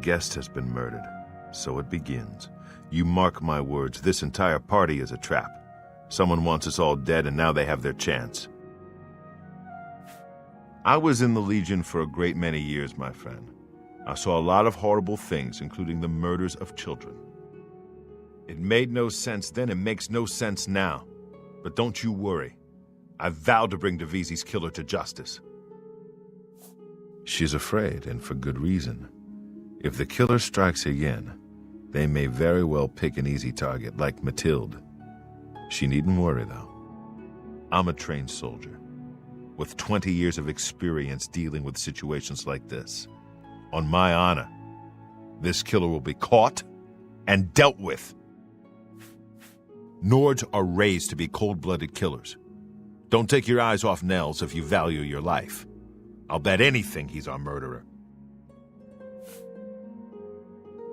guest has been murdered. So it begins. You mark my words, this entire party is a trap. Someone wants us all dead, and now they have their chance. I was in the Legion for a great many years, my friend. I saw a lot of horrible things, including the murders of children. It made no sense then, it makes no sense now. But don't you worry. I vowed to bring Divisi's killer to justice. She's afraid, and for good reason. If the killer strikes again, they may very well pick an easy target, like Mathilde. She needn't worry, though. I'm a trained soldier, with 20 years of experience dealing with situations like this. On my honor, this killer will be caught and dealt with. Nords are raised to be cold-blooded killers. Don't take your eyes off Nels if you value your life. I'll bet anything he's our murderer.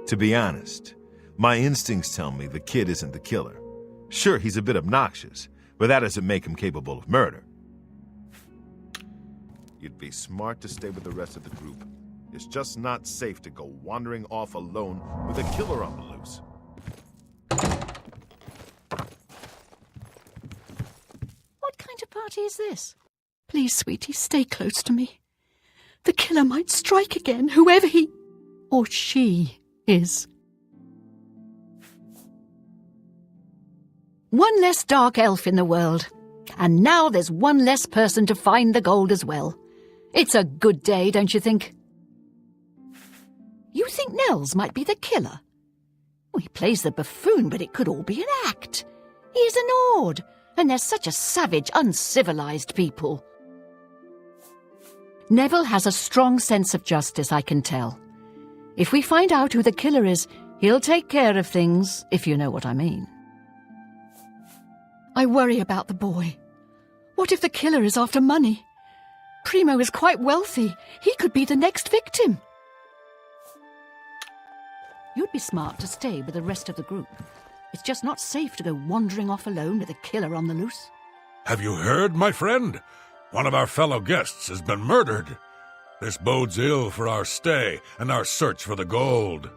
To be honest, my instincts tell me the kid isn't the killer. Sure, he's a bit obnoxious, but that doesn't make him capable of murder. You'd be smart to stay with the rest of the group. It's just not safe to go wandering off alone with a killer on the loose. What kind of party is this? Please, sweetie, stay close to me. The killer might strike again, whoever he or she is. One less dark elf in the world. And now there's one less person to find the gold as well. It's a good day, don't you think? You think Nels might be the killer? Well, he plays the buffoon, but it could all be an act. He's an Ord, and they're such a savage, uncivilized people. Neville has a strong sense of justice, I can tell. If we find out who the killer is, he'll take care of things, if you know what I mean. I worry about the boy. What if the killer is after money? Primo is quite wealthy. He could be the next victim. You'd be smart to stay with the rest of the group. It's just not safe to go wandering off alone with a killer on the loose. Have you heard, my friend? One of our fellow guests has been murdered. This bodes ill for our stay and our search for the gold.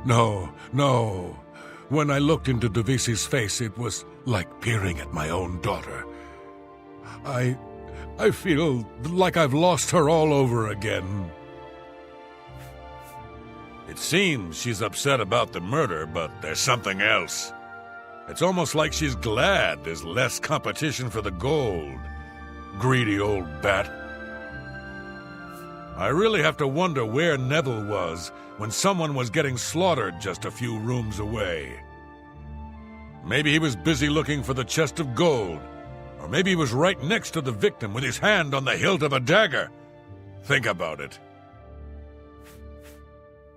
No. When I looked into Divisi's face, it was like peering at my own daughter. I feel like I've lost her all over again. It seems she's upset about the murder, but there's something else. It's almost like she's glad there's less competition for the gold. Greedy old bat. I really have to wonder where Neville was when someone was getting slaughtered just a few rooms away. Maybe he was busy looking for the chest of gold, or maybe he was right next to the victim with his hand on the hilt of a dagger. Think about it.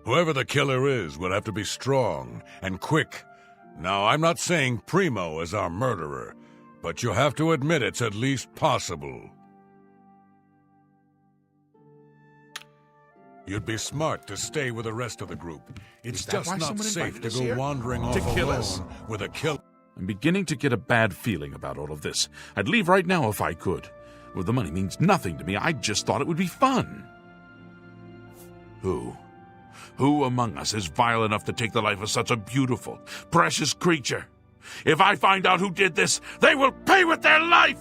Whoever the killer is will have to be strong and quick. Now, I'm not saying Primo is our murderer, but you have to admit it's at least possible. You'd be smart to stay with the rest of the group. It's just not safe to go wandering off alone with a killer. I'm beginning to get a bad feeling about all of this. I'd leave right now if I could. Well, the money means nothing to me. I just thought it would be fun. Who among us is vile enough to take the life of such a beautiful, precious creature? If I find out who did this, they will pay with their life!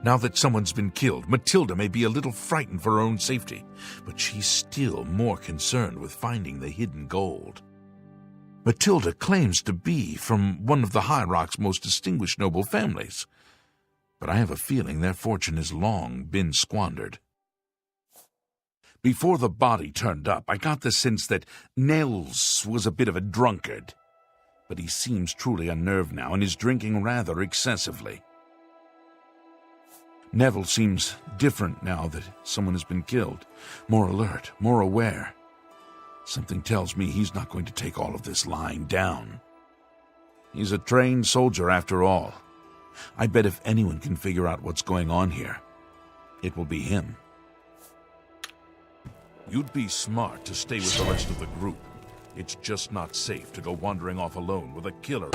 Now that someone's been killed, Matilda may be a little frightened for her own safety, but she's still more concerned with finding the hidden gold. Matilda claims to be from one of the High Rock's most distinguished noble families, but I have a feeling their fortune has long been squandered. Before the body turned up, I got the sense that Nels was a bit of a drunkard, but he seems truly unnerved now and is drinking rather excessively. Neville seems different now that someone has been killed, more alert, more aware. Something tells me he's not going to take all of this lying down. He's a trained soldier after all. I bet if anyone can figure out what's going on here, it will be him. You'd be smart to stay with the rest of the group. It's just not safe to go wandering off alone with a killer.